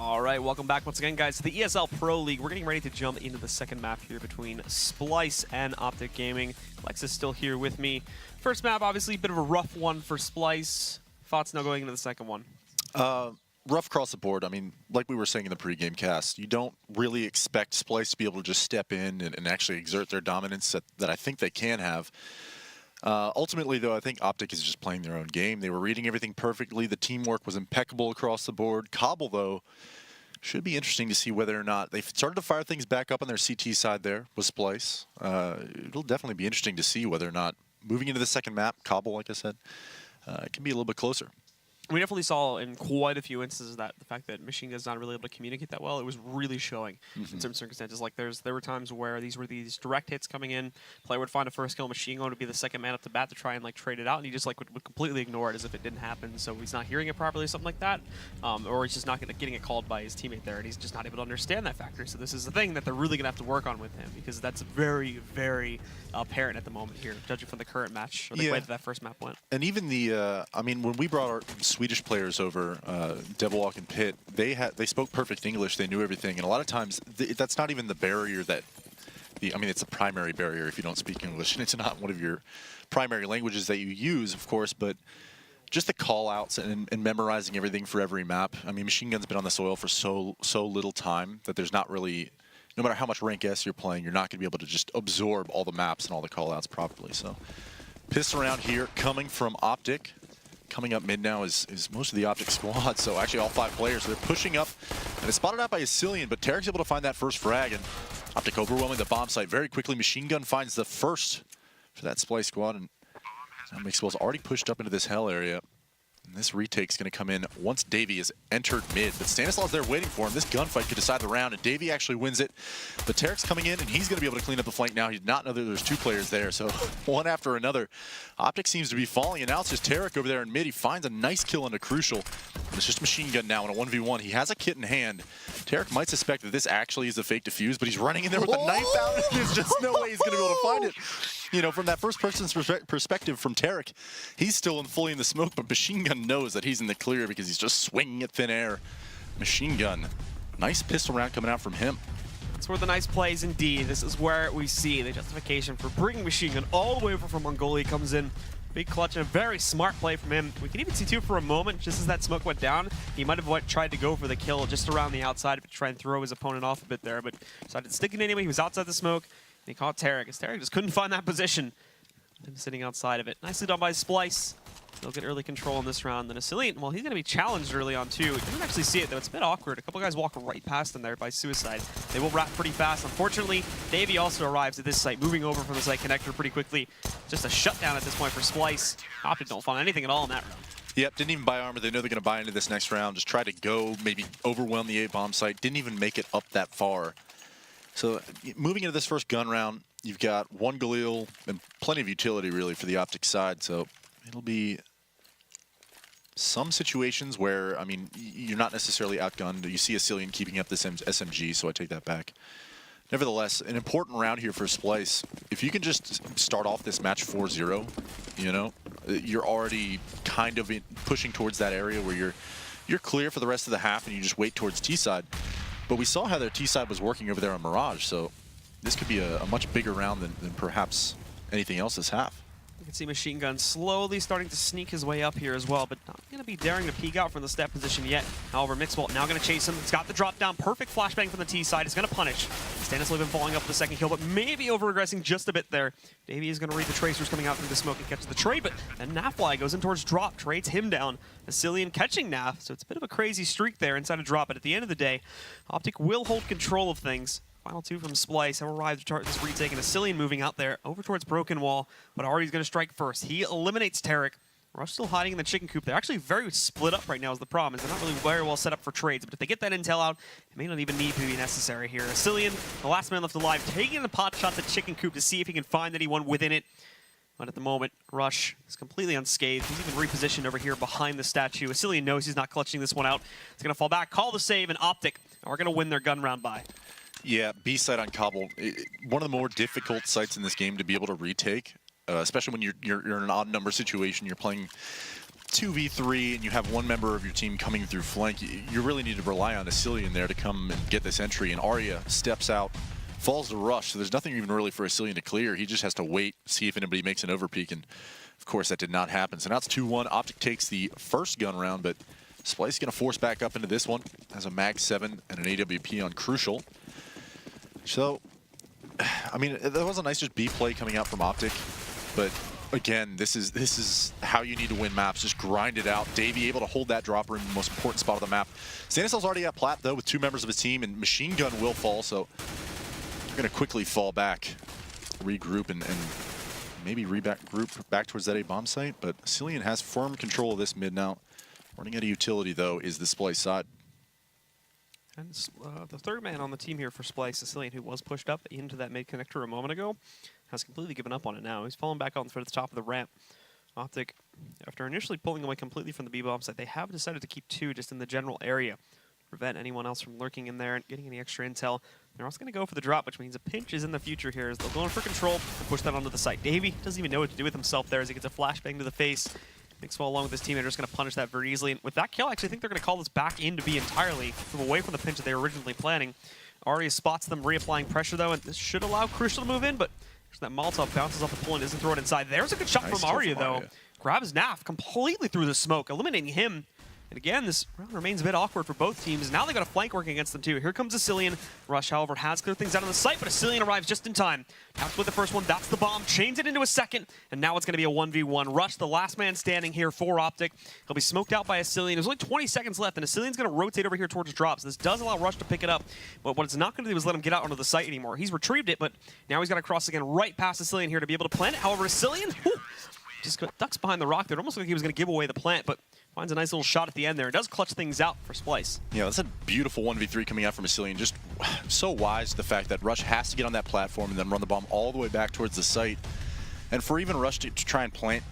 All right, welcome back once again, guys, to the ESL Pro League. We're getting ready to jump into the second map here between Splyce and OpTic Gaming. Lex is still here with me. First map, obviously, a bit of a rough one for Splyce. Thoughts now going into the second one? Rough across the board. I mean, like we were saying in the pregame cast, you don't really expect Splyce to be able to just step in and actually exert their dominance that I think they can have. Ultimately, though, I think OpTic is just playing their own game. They were reading everything perfectly. The teamwork was impeccable across the board. Cbble, though, should be interesting to see whether or not they've started to fire things back up on their CT side there with Splyce. It'll definitely be interesting to see whether or not moving into the second map, Cbble, like I said, it can be a little bit closer. We definitely saw in quite a few instances that the fact that Machine Gun's not really able to communicate that well, it was really showing in some circumstances. Like there were times where these direct hits coming in, player would find a first kill, Machine Gun would be the second man up to bat to try and like trade it out, and he just like would completely ignore it as if it didn't happen. So he's not hearing it properly or something like that, or he's just not getting it called by his teammate there, and he's just not able to understand that factor. So this is the thing that they're really gonna have to work on with him, because that's very, very apparent at the moment here, judging from the current match or the way that first map went. And even the, I mean, when we brought our Swedish players over, Devilwalk and Pitt, they spoke perfect English. They knew everything, and a lot of times that's not even the barrier that. I mean, it's a primary barrier if you don't speak English, and it's not one of your primary languages that you use, of course, but just the call-outs and memorizing everything for every map. I mean, Machine Gun's been on the soil for so little time that there's not really, no matter how much rank S you're playing, you're not going to be able to just absorb all the maps and all the call-outs properly. So, pissed around here, coming from OpTic. Coming up mid now is most of the OpTic squad, so actually all 5 players. So they're pushing up, and it's spotted out by Asilian, but Tarek's able to find that first frag, and OpTic overwhelming the bomb site very quickly. Machine Gun finds the first for that Splyce squad, and Mixwell's already pushed up into this hell area. And this retake's going to come in once Davey has entered mid. But Stanislav's there waiting for him. This gunfight could decide the round, and Davey actually wins it. But Tarek's coming in, and he's going to be able to clean up the flank now. He did not know that there's 2 players there, so one after another. OpTic seems to be falling, and now it's just Tarek over there in mid. He finds a nice kill into Crucial. And it's just Machine Gun now in a 1v1. He has a kit in hand. Tarek might suspect that this actually is a fake defuse, but he's running in there with a knife out, and there's just no way he's going to be able to find it. You know, from that first person's perspective from Tarek, he's still fully in the smoke, but Machine Gun knows that he's in the clear because he's just swinging at thin air. Machine Gun, nice pistol round coming out from him. That's where the nice plays indeed. This is where we see the justification for bringing Machine Gun all the way over from Mongolia comes in. Big clutch and a very smart play from him. We can even see too for a moment, just as that smoke went down, he might have tried to go for the kill just around the outside to try and throw his opponent off a bit there, but decided to stick it anyway. He was outside the smoke. He caught Tarek, as Tarek just couldn't find that position. Him sitting outside of it. Nicely done by Splyce. They'll get early control in this round. Then Asilian, well, he's going to be challenged early on too. You can actually see it though. It's a bit awkward. A couple guys walk right past him there by Suicide. They will wrap pretty fast. Unfortunately, Davey also arrives at this site, moving over from the site connector pretty quickly. Just a shutdown at this point for Splyce. OpTic don't find anything at all in that round. Yep, didn't even buy armor. They know they're going to buy into this next round. Just try to go, maybe overwhelm the A-bomb site. Didn't even make it up that far. So moving into this first gun round, you've got 1 Galil and plenty of utility really for the OpTic side. So it'll be some situations where, I mean, you're not necessarily outgunned. You see Asilian keeping up this SMG, so I take that back. Nevertheless, an important round here for Splyce. If you can just start off this match 4-0, you know, you're already kind of pushing towards that area where you're clear for the rest of the half and you just wait towards T-side. But we saw how their T-side was working over there on Mirage, so this could be a much bigger round than perhaps anything else this half. You can see Machine Gun slowly starting to sneak his way up here as well, but not going to be daring to peek out from the step position yet. However, Mixwell now going to chase him. It's got the drop down. Perfect flashbang from the T side. It's going to punish. Stanislav been falling up for the second kill, but maybe over-aggressing just a bit there. Davey is going to read the tracers coming out through the smoke and catches the trade, but then Nafly goes in towards drop, trades him down. Asilian catching Naf, so it's a bit of a crazy streak there inside a drop, but at the end of the day, OpTic will hold control of things. Final 2 from Splyce have arrived to start this retake, and Asilian moving out there over towards Broken Wall, but Ari's going to strike first. He eliminates Tarek. Rush still hiding in the chicken coop. They're actually very split up right now is the problem, is they're not really very well set up for trades, but if they get that intel out, it may not even need to be necessary here. Asilian, the last man left alive, taking the pot shot at the chicken coop to see if he can find anyone within it. But at the moment, Rush is completely unscathed. He's even repositioned over here behind the statue. Asilian knows he's not clutching this one out. He's going to fall back, call the save, and OpTic are going to win their gun round by. Yeah, B site on Cbble, one of the more difficult sites in this game to be able to retake, especially when you're in an odd number situation. You're playing 2v3 and you have one member of your team coming through flank, you really need to rely on Asilian there to come and get this entry. And Arya steps out, falls to rush, so there's nothing even really for Asilian to clear. He just has to wait, see if anybody makes an overpeak, and of course that did not happen. So now it's 2-1. OpTic takes the first gun round, but Splyce going to force back up into this one. Has a Mag 7 and an AWP on Crucial. So, I mean, that was a nice just B play coming out from OpTic, but again, this is how you need to win maps. Just grind it out. Davey able to hold that drop room in the most important spot of the map. Stanisla's already got plat though with 2 members of his team, and Machine Gun will fall, so they're going to quickly fall back, regroup, and maybe group back towards that A bomb site. But Asilian has firm control of this mid now. Running out of utility though is the Splyce side. And the third man on the team here for Splyce, Asilian, who was pushed up into that mid connector a moment ago, has completely given up on it now. He's fallen back on for the top of the ramp. OpTic, after initially pulling away completely from the B-bomb site, they have decided to keep 2 just in the general area to prevent anyone else from lurking in there and getting any extra intel. They're also going to go for the drop, which means a pinch is in the future here as they'll go in for control and push that onto the site. Davey doesn't even know what to do with himself there as he gets a flashbang to the face. Mixwell along with his team, they're just going to punish that very easily. And with that kill, I actually think they're going to call this back in to be entirely away from the pinch that they were originally planning. Arya spots them reapplying pressure though, and this should allow Crucial to move in, but that Molotov bounces off the pull and isn't thrown inside. There's a good shot Nice from Arya from though. Arya. Grabs Naf completely through the smoke, eliminating him. And again, this round remains a bit awkward for both teams. Now they got a flank working against them too. Here comes Asilian. Rush, however, has cleared things out on the site, but Asilian arrives just in time. Taps with the first one, that's the bomb, chains it into a second, and now it's going to be a 1v1. Rush, the last man standing here for OpTic. He'll be smoked out by Asilian. There's only 20 seconds left, and Asilian's going to rotate over here towards drops. This does allow Rush to pick it up, but what it's not going to do is let him get out onto the site anymore. He's retrieved it, but now he's got to cross again right past Asilian here to be able to plant it. However, Asilian just ducks behind the rock there. It almost looked like he was going to give away the plant, but finds a nice little shot at the end there. It does clutch things out for Splyce. Yeah, that's a beautiful 1v3 coming out from Asilian. Just so wise the fact that Rush has to get on that platform and then run the bomb all the way back towards the site. And for even Rush to try and plant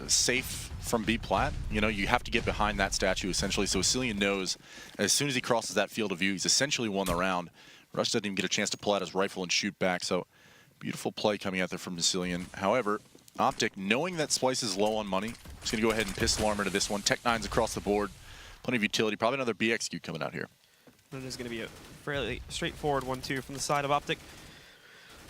safe from B plat, you know, you have to get behind that statue essentially. So Asilian knows as soon as he crosses that field of view, he's essentially won the round. Rush doesn't even get a chance to pull out his rifle and shoot back. So beautiful play coming out there from Asilian. However, OpTic, knowing that Splyce is low on money, is going to go ahead and pistol armor to this one. Tech 9's across the board. Plenty of utility. Probably another BXQ coming out here. And it is going to be a fairly straightforward 1-2 from the side of OpTic.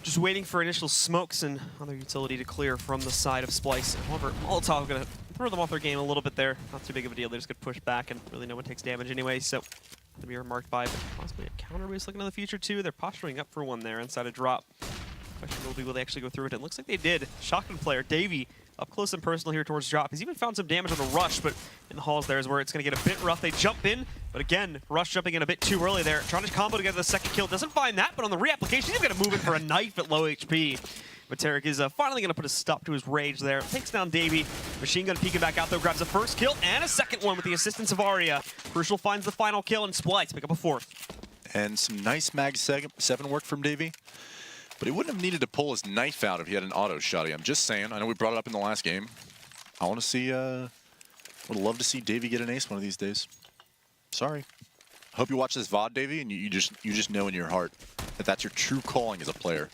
Just waiting for initial smokes and other utility to clear from the side of Splyce. However, Molotov going to throw them off their game a little bit there. Not too big of a deal. They're just going to push back, and really no one takes damage anyway. So to be remarked by, but possibly a counter boost looking in the future too. They're posturing up for one there inside a drop. Question will be, will they actually go through it? It looks like they did. Shotgun player Davey up close and personal here towards drop. He's even found some damage on the rush, but in the halls there is where it's going to get a bit rough. They jump in, but again, Rush jumping in a bit too early there. Trying to combo together the second kill. Doesn't find that, but on the reapplication, he's going to move in for a knife at low HP. But Tarek is finally going to put a stop to his rage there. Takes down Davey. Machine Gun peeking back out though, grabs a first kill and a second one with the assistance of Arya. Crucial finds the final kill, and Splyce pick up a fourth. And some nice Mag 7 work from Davey. But he wouldn't have needed to pull his knife out if he had an auto shotty. I'm just saying. I know we brought it up in the last game. I want to see, would love to see Davey get an ace one of these days. Sorry. I hope you watch this VOD, Davey, and you just know in your heart that that's your true calling as a player.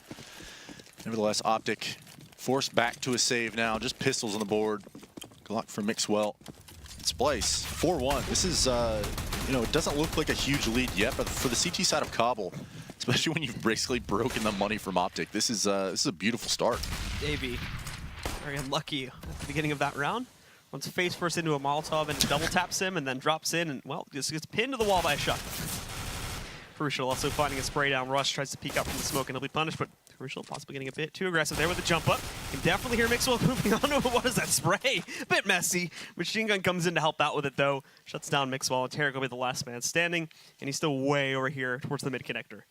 Nevertheless, OpTic forced back to a save now. Just pistols on the board. Glock from Mixwell. Splyce, 4-1. This is, you know, it doesn't look like a huge lead yet, but for the CT side of Cbble, especially when you've basically broken the money from OpTic, this is a beautiful start. Davey, very unlucky at the beginning of that round. Runs face first into a Molotov and double taps him and then drops in and, well, just gets pinned to the wall by a shot. Crucial also finding a spray down. Rush tries to peek out from the smoke and he'll be punished, but Crucial possibly getting a bit too aggressive there with the jump up. You can definitely hear Mixwell moving on to what is that spray? A bit messy. Machine Gun comes in to help out with it though. Shuts down Mixwell, and Tarek will be the last man standing, and he's still way over here towards the mid connector.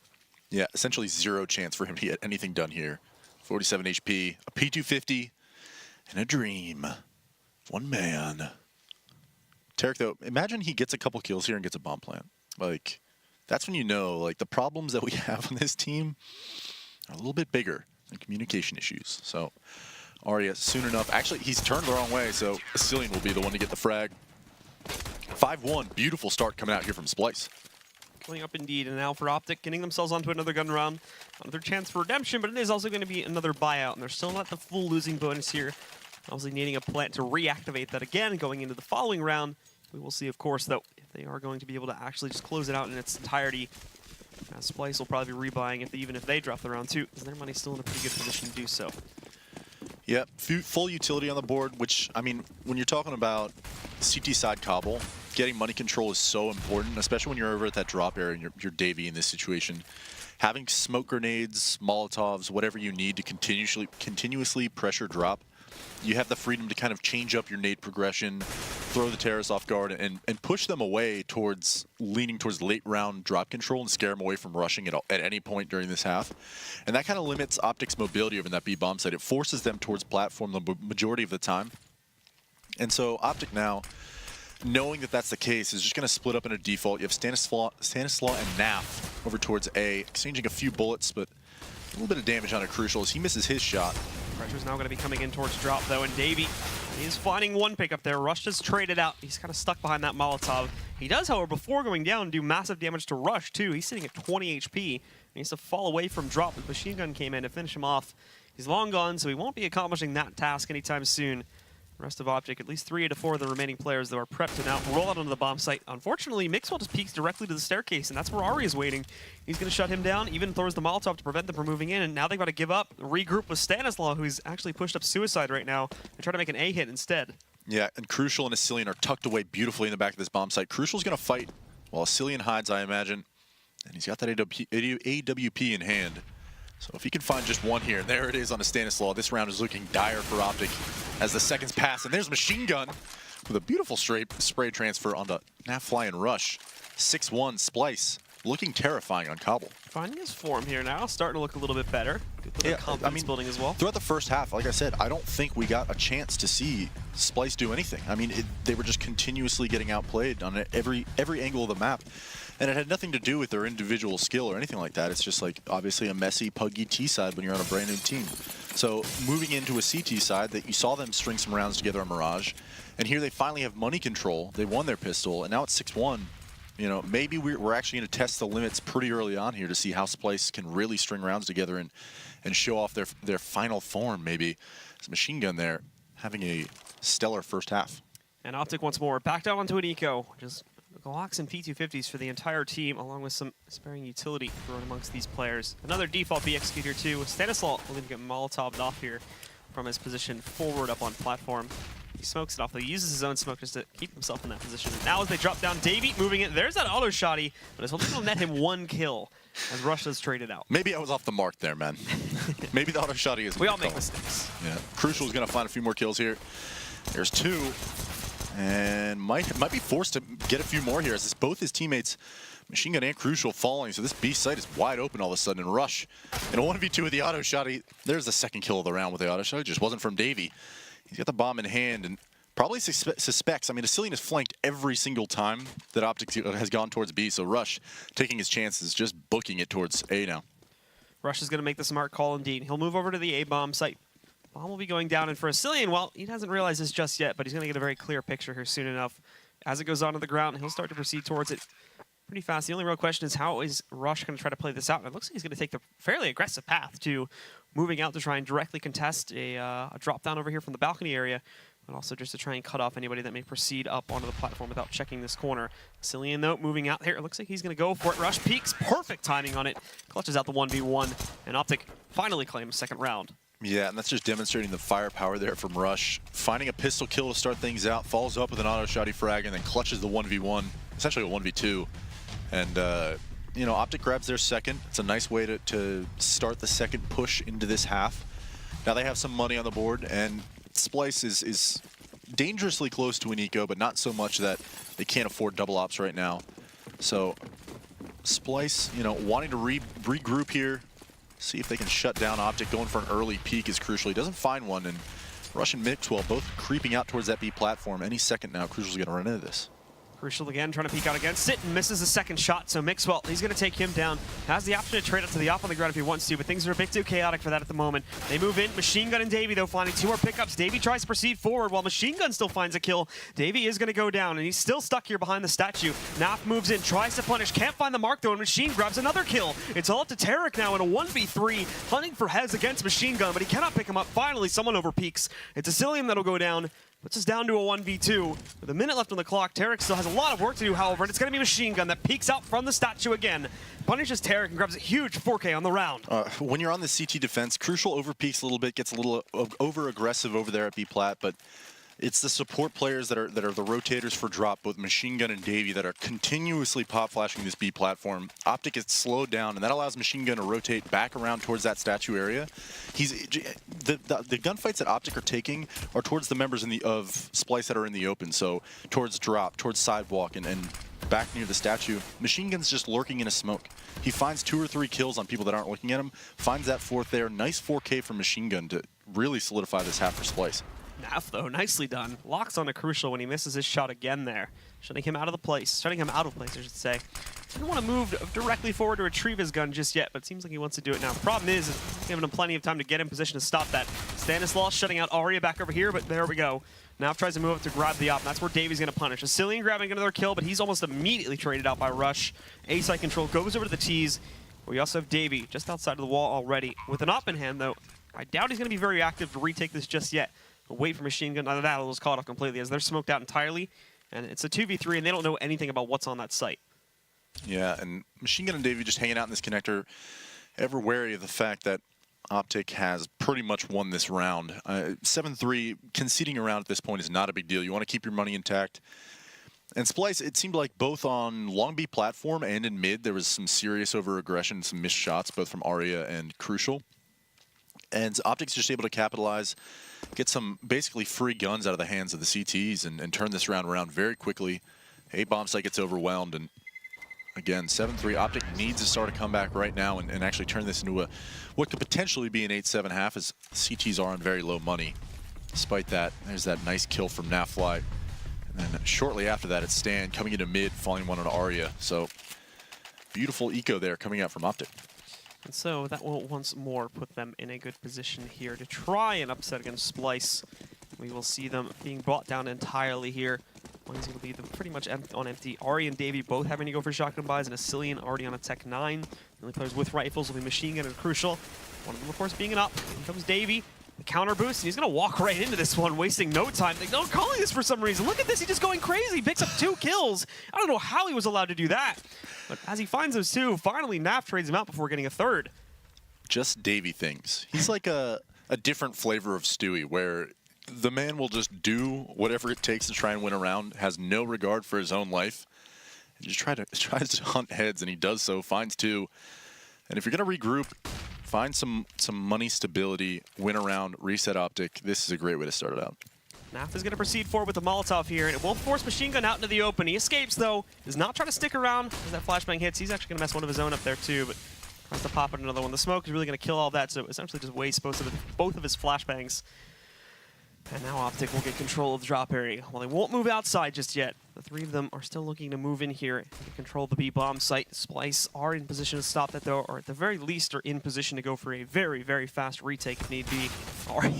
Yeah, essentially zero chance for him to get anything done here. 47 HP, a P250, and a dream. One man. Tarek, though, imagine he gets a couple kills here and gets a bomb plant. Like, that's when you know, like, the problems that we have on this team are a little bit bigger than communication issues. So, Arya, soon enough. Actually, he's turned the wrong way, so Asilian will be the one to get the frag. 5-1, beautiful start coming out here from Splyce. Coming up indeed, and now for OpTic, getting themselves onto another gun round. Another chance for redemption, but it is also going to be another buyout, and they're still not the full losing bonus here. Obviously needing a plant to reactivate that again going into the following round. We will see, of course, though, if they are going to be able to actually just close it out in its entirety. Splyce will probably be rebuying even if they drop the round 2, because their money's still in a pretty good position to do so. Yep, full utility on the board, which, I mean, when you're talking about CT side Cbble, getting money control is so important, especially when you're over at that drop area and you're Davey in this situation. Having smoke grenades, Molotovs, whatever you need to continuously pressure drop, you have the freedom to kind of change up your nade progression, throw the terrorists off guard, and push them away towards leaning towards late round drop control and scare them away from rushing at any point during this half. And that kind of limits OpTic's mobility over that B bomb site. It forces them towards platform the majority of the time. And so OpTic now, knowing that that's the case, is just going to split up in a default. You have Stanislaw and Naf over towards A, exchanging a few bullets, but a little bit of damage on a Crucial as he misses his shot. Pressure's now going to be coming in towards drop, though, and Davey is finding one pickup there. Rush just traded out. He's kind of stuck behind that Molotov. He does, however, before going down, do massive damage to Rush, too. He's sitting at 20 HP. He needs to fall away from drop. The machine gun came in to finish him off. He's long gone, so he won't be accomplishing that task anytime soon. The rest of OpTic, at least 3 out of 4 of the remaining players that are prepped to now roll out onto the bomb site. Unfortunately, Mixwell just peeks directly to the staircase, and that's where Ari is waiting. He's going to shut him down, even throws the Molotov to prevent them from moving in, and now they've got to give up, regroup with Stanislaw, who's actually pushed up suicide right now, and try to make an A hit instead. Yeah, and Crucial and Asilian are tucked away beautifully in the back of this bomb site. Crucial's going to fight while Asilian hides, I imagine, and he's got that AWP in hand. So if he can find just one here, and there it is on a Stanislaw. This round is looking dire for OpTic as the seconds pass. And there's Machine Gun with a beautiful spray transfer onto Nafly and Rush. 6-1 Splyce, looking terrifying on Cbble. Finding his form here now, starting to look a little bit better. Good bit of confidence building as well. Throughout the first half, like I said, I don't think we got a chance to see Splyce do anything. I mean, they were just continuously getting outplayed on every angle of the map. And it had nothing to do with their individual skill or anything like that. It's just like obviously a messy, puggy T side when you're on a brand new team. So moving into a CT side, that you saw them string some rounds together on Mirage, and here they finally have money control. They won their pistol, and now it's 6-1. You know, maybe we're actually going to test the limits pretty early on here to see how Splyce can really string rounds together and show off their final form. Maybe it's Machine Gun there having a stellar first half. And OpTic once more back down onto an eco. Just Glocks and P250s for the entire team, along with some sparing utility thrown amongst these players. Another default B executor too. Stanislaw will get Molotoved off here from his position forward up on platform. He smokes it off, though. He uses his own smoke just to keep himself in that position. And now as they drop down, Davey moving it. There's that auto shotty, but it's only going to net him 1 kill as Russia's traded out. Maybe I was off the mark there, man. Maybe the auto shotty is. We all make mistakes. Yeah. Crucial's going to find a few more kills here. There's 2. And might be forced to get a few more here as both his teammates, Machine Gun and Crucial, falling. So this B site is wide open all of a sudden. And Rush in a 1v2 with the auto shotty. There's the second kill of the round with the auto shotty. Just wasn't from Davey. He's got the bomb in hand and probably suspects. I mean, Asilian is flanked every single time that OpTic has gone towards B. So Rush taking his chances, just booking it towards A now. Rush is going to make the smart call indeed. He'll move over to the A bomb site. Bomb will be going down, and for Asilian, well, he hasn't realized this just yet, but he's going to get a very clear picture here soon enough. As it goes onto the ground, he'll start to proceed towards it pretty fast. The only real question is how is Rush going to try to play this out? And it looks like he's going to take the fairly aggressive path to moving out to try and directly contest a drop down over here from the balcony area, but also just to try and cut off anybody that may proceed up onto the platform without checking this corner. Asilian, though, moving out here. It looks like he's going to go for it. Rush peeks. Perfect timing on it. Clutches out the 1v1, and OpTic finally claims second round. Yeah, and that's just demonstrating the firepower there from Rush. Finding a pistol kill to start things out, follows up with an auto shotty frag, and then clutches the 1v1, essentially a 1v2. And, you know, OpTic grabs their second. It's a nice way to start the second push into this half. Now they have some money on the board, and Splyce is dangerously close to an eco, but not so much that they can't afford double ops right now. So Splyce, you know, wanting to regroup here, see if they can shut down OpTic. Going for an early peek is crucial. He doesn't find one, and Rush and Mixwell both creeping out towards that B platform. Any second now, Crucial's going to run into this. Crucial again, trying to peek out again. Sit and misses the second shot, so Mixwell, he's going to take him down. Has the option to trade up to the op on the ground if he wants to, but things are a bit too chaotic for that at the moment. They move in. Machine Gun and Davey, though, finding 2 more pickups. Davey tries to proceed forward while Machine Gun still finds a kill. Davey is going to go down, and he's still stuck here behind the statue. Naf moves in, tries to punish, can't find the mark, though, and Machine grabs another kill. It's all up to Tarek now in a 1v3, hunting for Hez against Machine Gun, but he cannot pick him up. Finally, someone over peaks. It's a Cillian that'll go down. Puts us down to a 1v2. With a minute left on the clock, Tarek still has a lot of work to do, however, and it's going to be Machine Gun that peeks out from the statue again. Punishes Tarek and grabs a huge 4K on the round. When you're on the CT defense, Crucial overpeaks a little bit, gets a little over-aggressive over there at B-Plat, but it's the support players that are the rotators for drop, both Machine Gun and Davey, that are continuously pop flashing this B platform. OpTic gets slowed down, and that allows Machine Gun to rotate back around towards that statue area. The gunfights that OpTic are taking are towards the members of Splyce that are in the open, so towards drop, towards sidewalk, and back near the statue. Machine Gun's just lurking in a smoke. He finds 2 or 3 kills on people that aren't looking at him, finds that 4th there. Nice 4K from Machine Gun to really solidify this half for Splyce. Naf, though, nicely done. Locks on a Crucial when he misses his shot again there. Shutting him out of place, I should say. Doesn't want to move directly forward to retrieve his gun just yet, but it seems like he wants to do it now. The problem is giving him plenty of time to get in position to stop that. Stanislaus shutting out Arya back over here, but there we go. Naf tries to move up to grab the op, and that's where Davey's going to punish. Cillian grabbing another kill, but he's almost immediately traded out by Rush. A-side control goes over to the T's. We also have Davey just outside of the wall already. With an op in hand, though, I doubt he's going to be very active to retake this just yet. Wait for Machine Gun. That was caught off completely as they're smoked out entirely. And it's a 2v3, and they don't know anything about what's on that site. Yeah, and Machine Gun and Davey just hanging out in this connector, ever wary of the fact that OpTic has pretty much won this round. 7-3, conceding around at this point is not a big deal. You want to keep your money intact. And Splyce, it seemed like both on Long B platform and in mid, there was some serious over-aggression, some missed shots, both from Arya and Crucial. And OpTic's just able to capitalize, get some basically free guns out of the hands of the CTs and turn this round around very quickly. A-bomb site gets overwhelmed, and again, 7-3. OpTic needs to start a comeback right now and actually turn this into what could potentially be an 8-7 half, as CTs are on very low money. Despite that, there's that nice kill from Nafly. And then shortly after that, it's Stan coming into mid, falling one on Arya. So beautiful eco there coming out from OpTic. And so that will once more put them in a good position here to try and upset against Splyce. We will see them being brought down entirely here. One's going to be pretty much on empty. Ari and Davey both having to go for shotgun buys, and a Cillian already on a Tech 9. The only players with rifles will be Machine Gun and Crucial. One of them, of course, being an up. Here comes Davey. The counter boost, and he's going to walk right into this one, wasting no time. They're calling this for some reason. Look at this, he's just going crazy. Picks up 2 kills. I don't know how he was allowed to do that. But as he finds those 2, finally Naf trades him out before getting a 3rd. Just Davey things. He's like a different flavor of Stewie, where the man will just do whatever it takes to try and win a round, has no regard for his own life. He just tries to hunt heads, and he does so, finds 2. And if you're going to regroup, find some money stability, win a round, reset OpTic, this is a great way to start it out. Naf is going to proceed forward with the Molotov here, and it will force Machine Gun out into the open. He escapes, though. Does not try to stick around as that flashbang hits. He's actually going to mess one of his own up there, too, but tries to pop at another one. The smoke is really going to kill all that, so essentially just wastes both of his flashbangs. And now OpTic will get control of the drop area. Well, they won't move outside just yet. The 3 of them are still looking to move in here and control the B-bomb site. Splyce are in position to stop that, though, or at the very least are in position to go for a very, very fast retake if need be.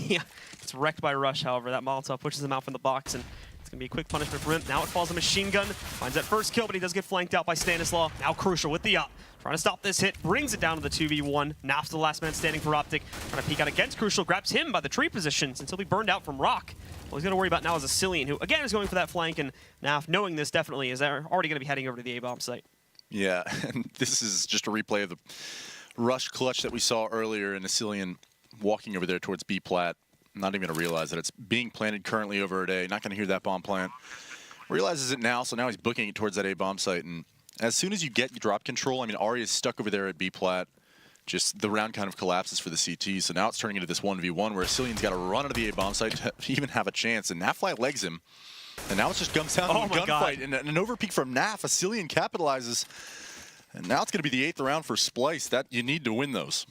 Yeah, it's wrecked by Rush, however. That Molotov pushes him out from the box, and it's going to be a quick punishment for him. Now it falls on Machine Gun. Finds that first kill, but he does get flanked out by Stanislaus. Now Crucial with the up. Trying to stop this hit, brings it down to the 2v1. Naf's the last man standing for OpTic. Trying to peek out against Crucial, grabs him by the tree position since he'll be burned out from Rock. What he's going to worry about now is a Cillian, who again is going for that flank, and Naf, knowing this definitely, is already going to be heading over to the A-bomb site. Yeah, and this is just a replay of the Rush clutch that we saw earlier, and a Cillian walking over there towards B-plat. Not even going to realize that it's being planted currently over at A. Not going to hear that bomb plant. Realizes it now, so now he's booking it towards that A-bomb site, and as soon as you get drop control, I mean, Ari is stuck over there at B-plat. Just the round kind of collapses for the CT, so now it's turning into this 1v1 where Cillian's got to run into the A-bomb site to even have a chance, and Nafly legs him. And now it just comes down to a gunfight, and an overpeak from Naf. A Cillian capitalizes, and now it's going to be the 8th round for Splyce. That you need to win those.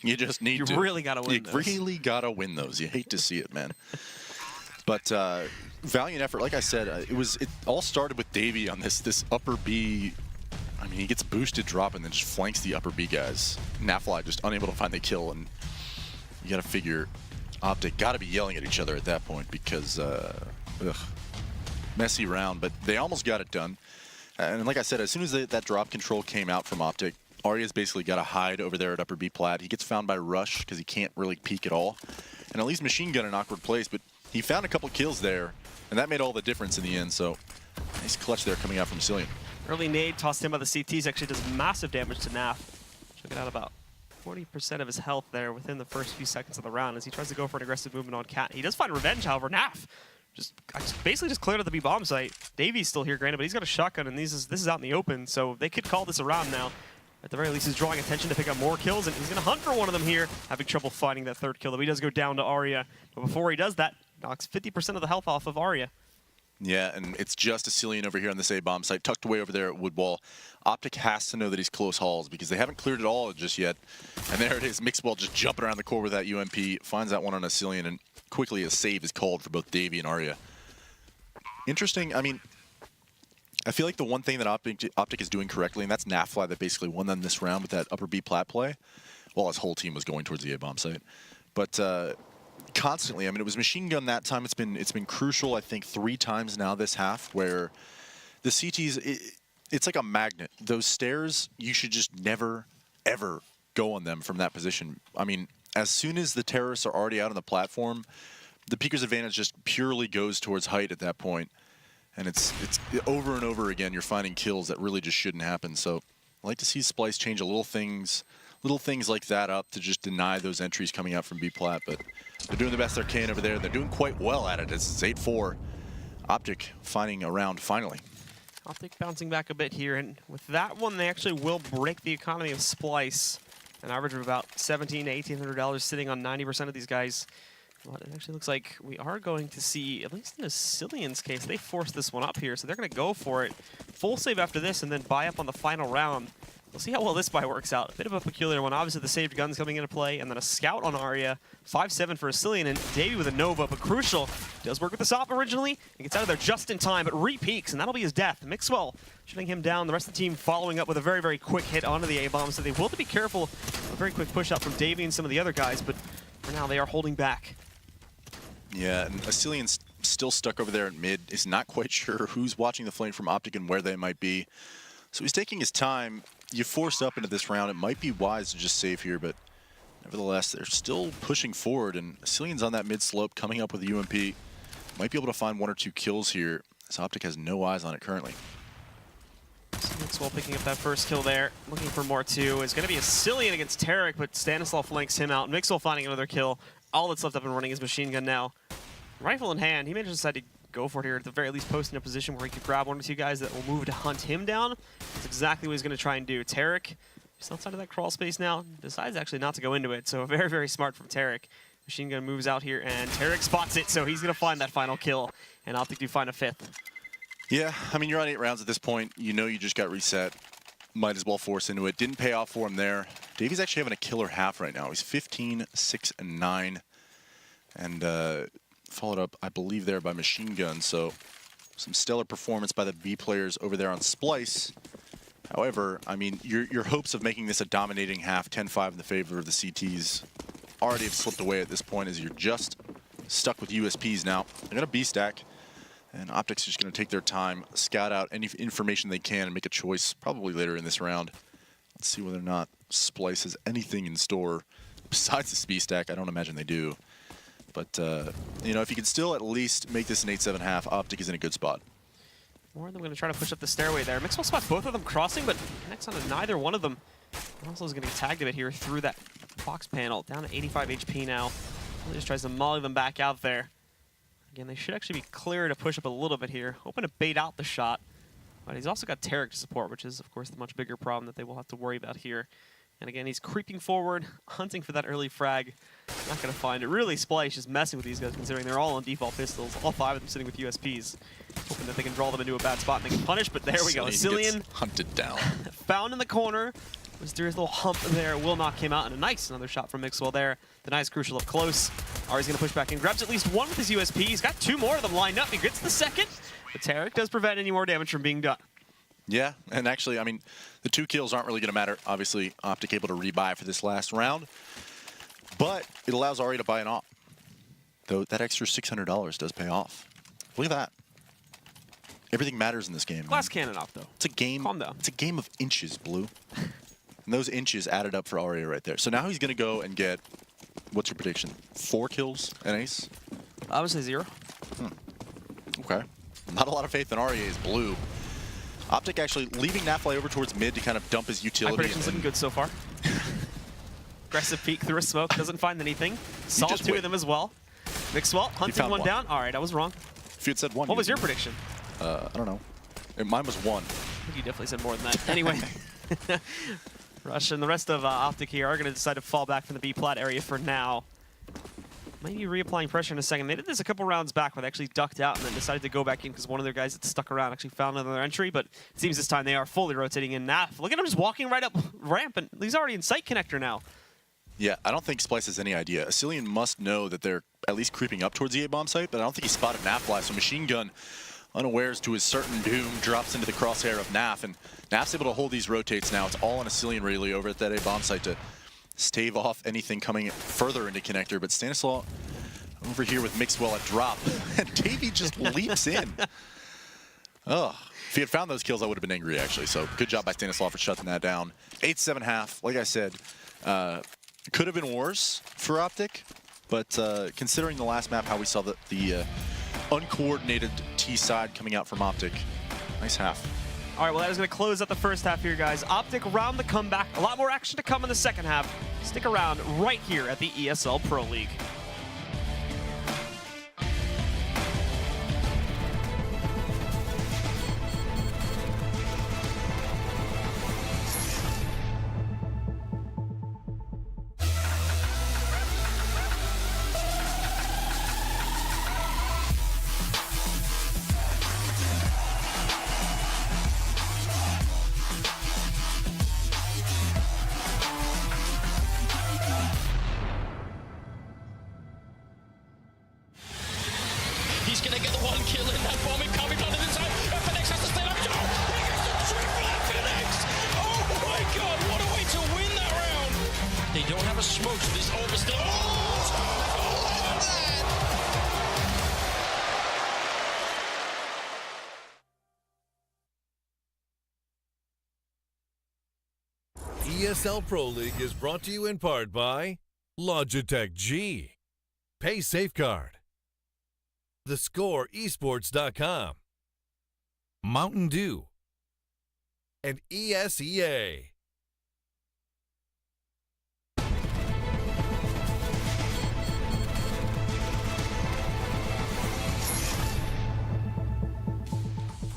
You just need to. You really got to win those. You really got to win those. You hate to see it, man. But valiant effort. Like I said, it all started with Davey on this upper B. I mean, he gets boosted drop and then just flanks the upper B guys. Nafly just unable to find the kill, and you got to figure OpTic got to be yelling at each other at that point because messy round, but they almost got it done. And like I said, as soon as that drop control came out from OpTic, Arya's basically got to hide over there at upper B plat. He gets found by Rush because he can't really peek at all. And at least Machine Gun in an awkward place, but he found a couple kills there, and that made all the difference in the end. So nice clutch there coming out from Cillian. Early nade tossed in by the CTs actually does massive damage to Naf. Took it out about 40% of his health there within the first few seconds of the round as he tries to go for an aggressive movement on Cat. He does find revenge, however. Naf basically just cleared out the B bomb site. Davy's still here, granted, but he's got a shotgun, and this is out in the open, so they could call this a round now. At the very least, he's drawing attention to pick up more kills, and he's going to hunt for one of them here, having trouble finding that third kill, though he does go down to Arya. But before he does that, knocks 50% of the health off of Arya. Yeah, and it's just a Cillian over here on this A-bomb site, tucked away over there at Woodwall. OpTic has to know that he's close halls because they haven't cleared it all just yet. And there it is, Mixwell just jumping around the core with that UMP, finds that one on a Cillian, and quickly a save is called for both Davey and Arya. Interesting, I mean, I feel like the one thing that OpTic is doing correctly, and that's Nafly that basically won them this round with that upper B plat play, while his whole team was going towards the A-bomb site. But constantly, I mean, it was Machine Gun that time. It's been crucial, I think, 3 times now this half, where the CTs, it's like a magnet. Those stairs, you should just never, ever go on them from that position. I mean, as soon as the terrorists are already out on the platform, the Peeker's advantage just purely goes towards height at that point. And it's over and over again, you're finding kills that really just shouldn't happen. So I like to see Splyce change little things like that up to just deny those entries coming out from B plat, but they're doing the best they can over there. They're doing quite well at it. It's 8-4. OpTic finding a round finally. OpTic bouncing back a bit here, and with that one, they actually will break the economy of Splyce. An average of about $1,700 to $1,800 sitting on 90% of these guys. Well, it actually looks like we are going to see, at least in a Cillian's case, they forced this one up here, so they're going to go for it. Full save after this, and then buy up on the final round. We'll see how well this buy works out. A bit of a peculiar one. Obviously, the saved gun's coming into play, and then a scout on Arya. 5-7 for a Cillian, and Davey with a Nova, but crucial. Does work with the SOP originally, and gets out of there just in time, but re-peaks, and that'll be his death. Mixwell shutting him down. The rest of the team following up with a very, very quick hit onto the A-bomb, so they will have to be careful. A very quick push out from Davey and some of the other guys, but for now, they are holding back. Yeah, and Cillian's still stuck over there at mid. Is not quite sure who's watching the flank from OpTic and where they might be. So he's taking his time. You forced up into this round. It might be wise to just save here, but nevertheless, they're still pushing forward, and Cillian's on that mid slope coming up with a UMP. Might be able to find 1 or 2 kills here, as OpTic has no eyes on it currently. Mixwell picking up that first kill there, looking for more too. It's going to be a Cillian against Tarek, but Stanislav flanks him out. Mixwell finding another kill. All that's left up and running is Machine Gun now. Rifle in hand, he may just decide to go for it here, at the very least post in a position where he could grab 1 or 2 guys that will move to hunt him down. That's exactly what he's going to try and do. Tarek, just outside of that crawl space now, decides actually not to go into it, so very, very smart from Tarek. Machine Gun moves out here, and Tarek spots it, so he's going to find that final kill, and OpTic do find a 5th. Yeah, I mean, you're on 8 rounds at this point. You know you just got reset. Might as well force into it. Didn't pay off for him there. Davey's actually having a killer half right now. He's 15, 6, and 9. And followed up, I believe, there by Machine Gun. So some stellar performance by the B players over there on Splyce. However, I mean, your hopes of making this a dominating half, 10-5 in the favor of the CTs, already have slipped away at this point, as you're just stuck with USPs now. They're going to B-stack, and OpTic's just going to take their time, scout out any information they can, and make a choice probably later in this round. Let's see whether or not Splyce has anything in store besides this B-stack. I don't imagine they do. But, you know, if you can still at least make this an 8-7 half, OpTic is in a good spot. More of them going to try to push up the stairway there. Mixwell spots both of them crossing, but connects onto neither one of them. Also is going to get tagged a bit here through that box panel. Down to 85 HP now. He just tries to molly them back out there. Again, they should actually be clear to push up a little bit here. Hoping to bait out the shot. But he's also got Tarek to support, which is, of course, the much bigger problem that they will have to worry about here. And again, he's creeping forward, hunting for that early frag. Not going to find it. Really, Splyce just messing with these guys, considering they're all on default pistols. All 5 of them sitting with USPs. Hoping that they can draw them into a bad spot and they can punish, but there we go. Cillian hunted down. Found in the corner. Mysterious little hump there will knock him out, and another shot from Mixwell there. Denies Crucial up close. Ari's going to push back in, grabs at least one with his USP. He's got 2 more of them lined up. He gets the second, but Tarek does prevent any more damage from being done. Yeah, and actually, I mean, the 2 kills aren't really going to matter. Obviously, OpTic able to rebuy for this last round, but it allows Ari to buy an op. Though that extra $600 does pay off. Look at that. Everything matters in this game. Glass cannon off, though. It's a game. Calm down. It's a game of inches, Blue. And those inches added up for Aria right there. So now he's going to go and get, what's your prediction? 4 kills, an ace? I would say 0. Okay. Not a lot of faith in Aria's Blue. OpTic actually leaving Nafly over towards mid to kind of dump his utility. My prediction's looking good so far. Aggressive peek through a smoke, doesn't find anything. Saw 2 of them as well. Mixwell hunting one down. All right, I was wrong. If you had said 1. What was your prediction? I don't know. Mine was 1. I think you definitely said more than that. Anyway. Rush and the rest of OpTic here are going to decide to fall back from the B plat area for now. Maybe reapplying pressure in a second. They did this a couple rounds back where they actually ducked out and then decided to go back in because one of their guys that stuck around actually found another entry, but it seems this time they are fully rotating in. Naf, look at him just walking right up ramp, and he's already in sight connector now. Yeah, I don't think Splyce has any idea. Asilian must know that they're at least creeping up towards the A-bomb site, but I don't think he spotted Nafly, so Machine Gun, unawares to his certain doom, drops into the crosshair of Naf, and Naf's able to hold these rotates now. It's all on Asilian really over at that A-bomb site to stave off anything coming further into connector, but Stanislaw over here with Mixwell at drop, and Davey just leaps in. Oh, if he had found those kills, I would have been angry, actually. So good job by Stanislaw for shutting that down. 8-7 half, like I said, could have been worse for OpTic, but considering the last map, how we saw the uncoordinated T side coming out from OpTic, nice half. All right, well, that is going to close out the first half here, guys. OpTic round the comeback. A lot more action to come in the second half. Stick around right here at the ESL Pro League. He's gonna get the 1 kill in that bomb coming down to the side. FNX has to stay up. Oh, he gets the triple FNX. Oh my god, what a way to win that round. They don't have a smoke, so this over still. ESL Pro League is brought to you in part by Logitech G, Pay Safeguard, TheScoreEsports.com, Mountain Dew, and ESEA.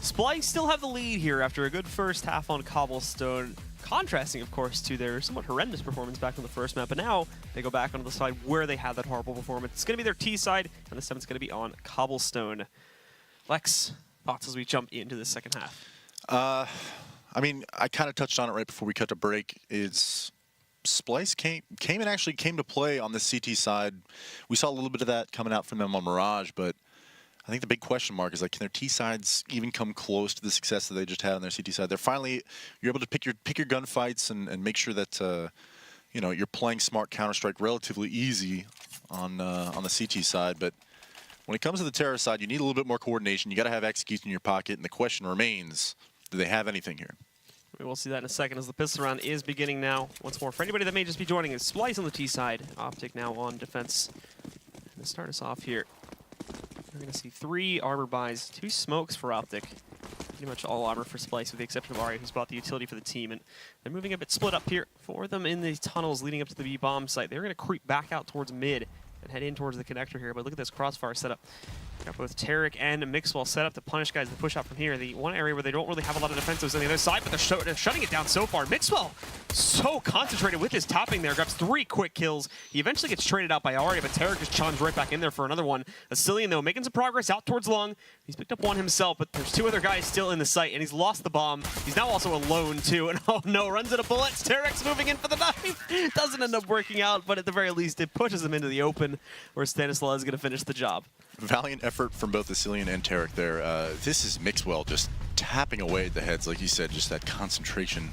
Splyce still have the lead here after a good first half on Cobblestone, contrasting, of course, to their somewhat horrendous performance back on the first map. But now they go back onto the side where they had that horrible performance. It's going to be their T side, and this time it's going to be on Cobblestone. Lex, thoughts as we jump into the second half? I mean, I kind of touched on it right before we cut to break. Is Splyce came to play on the CT side. We saw a little bit of that coming out from them on Mirage, but I think the big question mark is, like, can their T sides even come close to the success that they just had on their CT side? They're finally, you're able to pick your gunfights and make sure that you know, you're playing smart Counter-Strike relatively easy on the CT side. But when it comes to the Terra side, you need a little bit more coordination. You got to have execution in your pocket, and the question remains: do they have anything here? We will see that in a second as the pistol round is beginning now. Once more, for anybody that may just be joining us, Splyce on the T side, OpTic now on defense. And to start us off here, we're going to see 3 armor buys, 2 smokes for OpTic. Pretty much all armor for Splyce, with the exception of Ari, who's bought the utility for the team. And they're moving a bit split up here for them in the tunnels leading up to the B-bomb site. They're going to creep back out towards mid and head in towards the connector here. But look at this crossfire setup. Got both Tarek and Mixwell set up to punish guys to push out from here. The one area where they don't really have a lot of defensives on the other side, but they're shutting it down so far. Mixwell so concentrated with his topping there, grabs 3 quick kills. He eventually gets traded out by Aria, but Tarek just chimes right back in there for another one. Asilian, though, making some progress out towards long. He's picked up one himself, but there's 2 other guys still in the site, and he's lost the bomb. He's now also alone, too, and oh no, runs out of bullets. Tarek's moving in for the knife. Doesn't end up working out, but at the very least, it pushes him into the open, where Stanislaw is going to finish the job. Valiant effort from both Asilian and Tarek there. This is Mixwell just tapping away at the heads, like you said, just that concentration.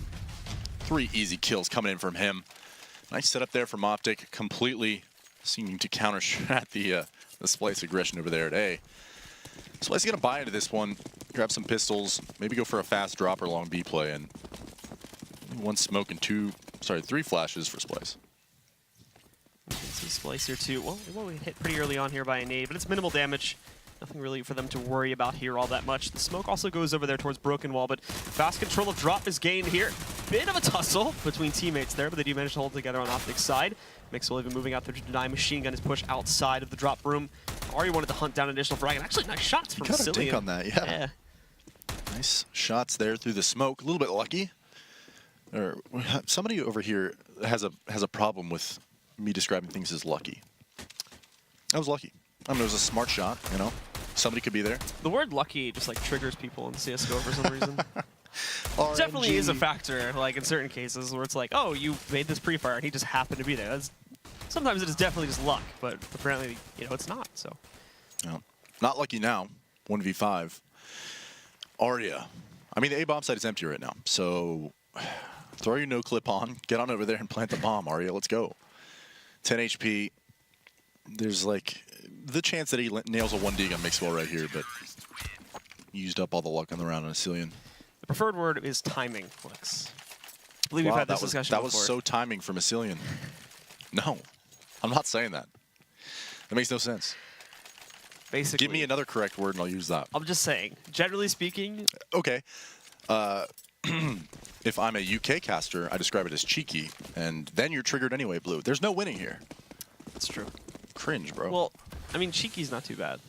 3 easy kills coming in from him. Nice setup there from OpTic, completely seeming to counter-shot the Splyce aggression over there at A. Splyce is going to buy into this one, grab some pistols, maybe go for a fast drop or long B play, and 1 smoke and 3 flashes for Splyce. Some Splyce here too. Well, it will hit pretty early on here by a nade, but it's minimal damage. Nothing really for them to worry about here all that much. The smoke also goes over there towards Broken Wall, but fast control of drop is gained here. Bit of a tussle between teammates there, but they do manage to hold together on OpTic's side. Mixwell even moving out there to deny machine gun his push outside of the drop room. Already wanted to hunt down an additional frag, and actually nice shots from Asilian. Take on that, yeah. Nice shots there through the smoke. A little bit lucky. Or somebody over here has a problem with me describing things as lucky. I was lucky. I mean, it was a smart shot, you know? Somebody could be there. The word lucky just like triggers people in CSGO for some reason. It definitely is a factor, like in certain cases where it's like, oh, you made this pre-fire and he just happened to be there. Sometimes it is definitely just luck, but apparently, you know, it's not, so. No. Not lucky now. 1v5. Aria. I mean, the A bomb site is empty right now, so throw your no clip on, get on over there and plant the bomb, Aria. Let's go. 10 HP. There's like the chance that he nails a 1D on Mixwell right here, but used up all the luck on the round on Asilian. The preferred word is timing, Flex. I believe we've had this discussion before. That before. was so timing from Asilian. No, I'm not saying that. That makes no sense. Basically. Give me another correct word and I'll use that. I'm just saying, generally speaking. Okay. If I'm a UK caster, I describe it as cheeky, and then you're triggered anyway, Blue. There's no winning here. That's true. Cringe, bro. Well, I mean, cheeky's not too bad.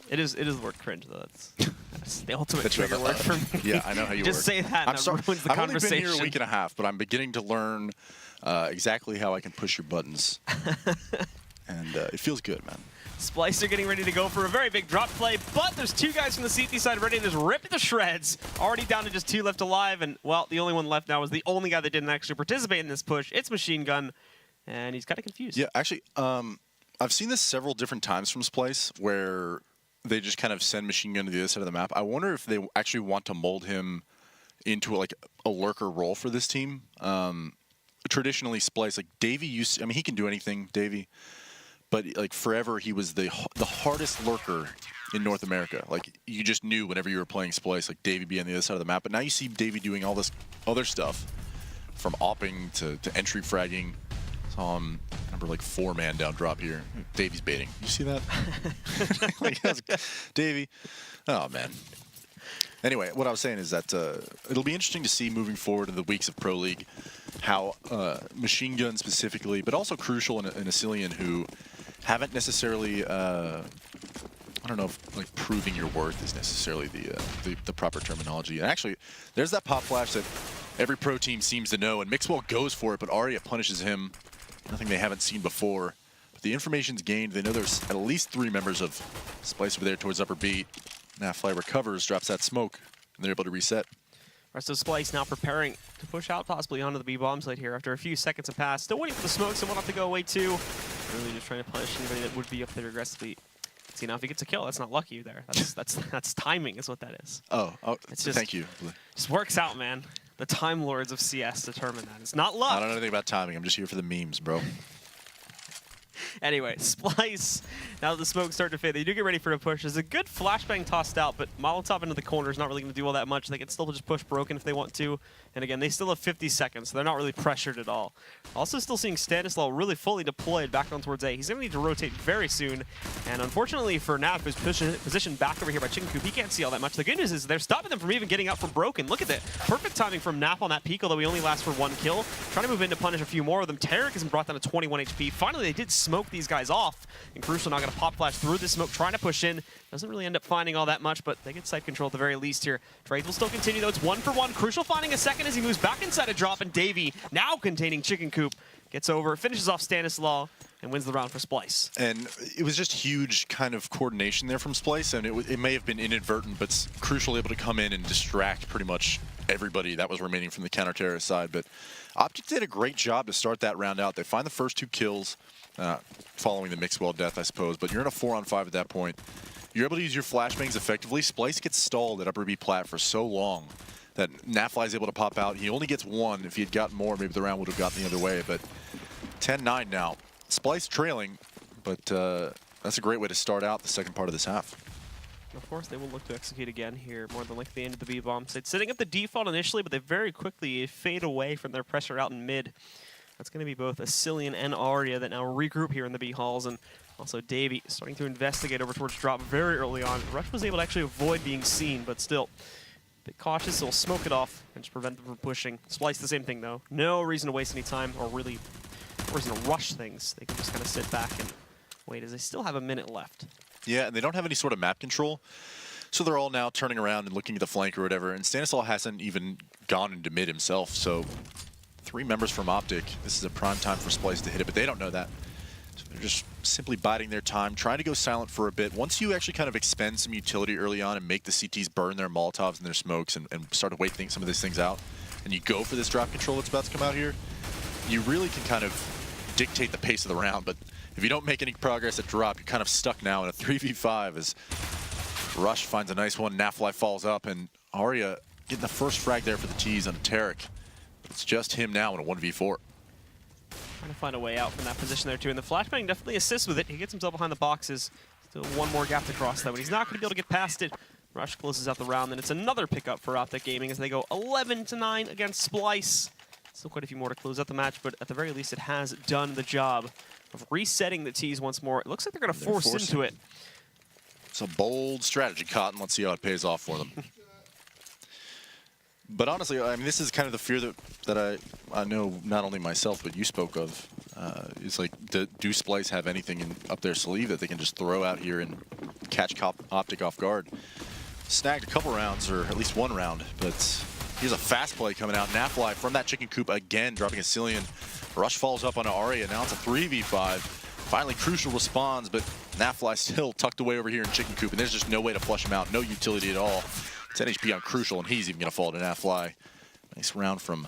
It is the word cringe, though. That's the ultimate trigger word for me. Yeah, I know how you just say that and that ruins the conversation. I've only been here a week and a half, but I'm beginning to learn exactly how I can push your buttons. And it feels good, man. Splyce are getting ready to go for a very big drop play, but there's 2 guys from the CT side ready to just rip it to shreds. Already down to just 2 left alive, and, well, the only one left now is the only guy that didn't actually participate in this push. It's Machine Gun, and he's kind of confused. Yeah, actually, I've seen this several different times from Splyce, where they just kind of send Machine Gun to the other side of the map. I wonder if they actually want to mold him into like a lurker role for this team. Traditionally, Splyce, like Davey used, I mean, he can do anything, Davey. But like forever, he was the hardest lurker in North America. Like you just knew whenever you were playing Splyce, like Davey be on the other side of the map. But now you see Davey doing all this other stuff, from opping to entry fragging. Saw him number like 4-man down drop here. Davey's baiting. You see that? Like, Davey. Oh man. Anyway, what I was saying is that it'll be interesting to see moving forward in the weeks of Pro League how Machine Gun specifically, but also Crucial and Asilian, who haven't necessarily, I don't know if like proving your worth is necessarily the proper terminology. And actually, there's that pop flash that every pro team seems to know, and Mixwell goes for it, but Aria punishes him. Nothing they haven't seen before. But the information's gained. They know there's at least 3 members of Splyce over there towards upper B. Now Fly recovers, drops that smoke, and they're able to reset. Rest of Splyce now preparing to push out possibly onto the B bomb site here after a few seconds have passed. Still waiting for the smoke, so we'll have to go away too. Really just trying to punish anybody that would be up there aggressively. See, now if he gets a kill, that's not lucky there. That's timing is what that is. Oh, it's just, thank you. Just works out, man. The Time Lords of CS determine that. It's not luck. I don't know anything about timing. I'm just here for the memes, bro. Anyway, Splyce, now that the smoke's starting to fade, they do get ready for a push. There's a good flashbang tossed out, but Molotov into the corner is not really going to do all that much. They can still just push Broken if they want to. And again, they still have 50 seconds, so they're not really pressured at all. Also still seeing Stanislaw really fully deployed back on towards A. He's going to need to rotate very soon. And unfortunately for Nav, who's positioned back over here by Chicken Coop, he can't see all that much. The good news is they're stopping them from even getting out from Broken. Look at that. Perfect timing from Nap on that peak, although he only lasts for 1 kill. Trying to move in to punish a few more of them. Tarek has been brought down to 21 HP. Finally, they did smoke smoke these guys off. And Crucial now going to pop flash through the smoke, trying to push in. Doesn't really end up finding all that much, but they get site control at the very least here. Trades will still continue, though. It's 1-for-1. Crucial finding a second as he moves back inside a drop, and Davey, now containing Chicken Coop, gets over, finishes off Stanislaw, and wins the round for Splyce. And it was just huge kind of coordination there from Splyce, and it may have been inadvertent, but Crucial able to come in and distract pretty much everybody that was remaining from the counter-terrorist side. But OpTic did a great job to start that round out. They find the first 2 kills following the Mixwell death, I suppose, but you're in a 4-on-5 at that point. You're able to use your flashbangs effectively. Splyce gets stalled at upper B plat for so long that Nafly is able to pop out. He only gets 1. If he had gotten more, maybe the round would have gotten the other way, but 10-9 now. Splyce trailing, but that's a great way to start out the second part of this half. Of course, they will look to execute again here, more than likely into the B-bomb site. Sitting at the default initially, but they very quickly fade away from their pressure out in mid. That's going to be both Asilian and Aria that now regroup here in the B halls, and also Davey starting to investigate over towards drop very early on. Rush was able to actually avoid being seen, but still a bit cautious, so we'll smoke it off and just prevent them from pushing. Splyce the same thing, though. No reason to waste any time or really reason to rush things. They can just kind of sit back and wait, as they still have a minute left. Yeah, and they don't have any sort of map control, so they're all now turning around and looking at the flank or whatever, and Stanislaw hasn't even gone into mid himself, so 3 members from OpTic. This is a prime time for Splyce to hit it, but they don't know that. So they're just simply biding their time, trying to go silent for a bit. Once you actually kind of expend some utility early on and make the CTs burn their Molotovs and their smokes and start to wait some of these things out, and you go for this drop control that's about to come out here, you really can kind of dictate the pace of the round. But if you don't make any progress at drop, you're kind of stuck now in a 3v5 as Rush finds a nice one, Nafly falls up, and Aria getting the first frag there for the T's on Tarek. It's just him now in a 1v4. Trying to find a way out from that position there, too. And the flashbang definitely assists with it. He gets himself behind the boxes. Still 1 more gap to cross, though, but he's not going to be able to get past it. Rush closes out the round, and it's another pickup for OpTic Gaming as they go 11-9 against Splyce. Still quite a few more to close out the match, but at the very least, it has done the job of resetting the T's once more. It looks like they're going to force into it. It's a bold strategy, Cotton. Let's see how it pays off for them. But honestly, I mean, this is kind of the fear that I know not only myself, but you spoke of. Is like, do Splyce have anything up their sleeve that they can just throw out here and catch OpTic off guard? Snagged a couple rounds, or at least 1 round, but here's a fast play coming out. Nafly from that chicken coop again, dropping a Cillian. Rush falls up on Aria. Now it's a 3v5. Finally, Crucial responds, but Nafly still tucked away over here in chicken coop, and there's just no way to flush him out. No utility at all. 10 HP on Crucial, and he's even going to fall to Nafly. Nice round from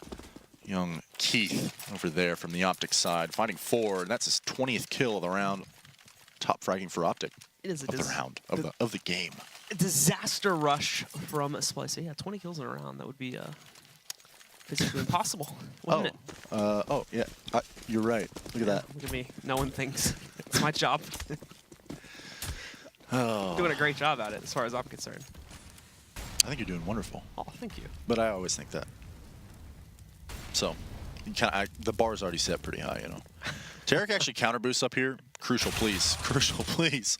young Keith over there from the OpTic side, finding 4, and that's his 20th kill of the round. Top fragging for OpTic. It is of the round, of the game. A disaster rush from Splyce. So yeah, 20 kills in a round. That would be physically impossible, wouldn't it? Oh, yeah. You're right. Look at that. Look at me knowing things. It's my job. Oh. Doing a great job at it, as far as I'm concerned. I think you're doing wonderful. Oh, thank you. But I always think that. So, the bar's already set pretty high, you know. Tarek actually counter boosts up here. Crucial, please. Crucial, please.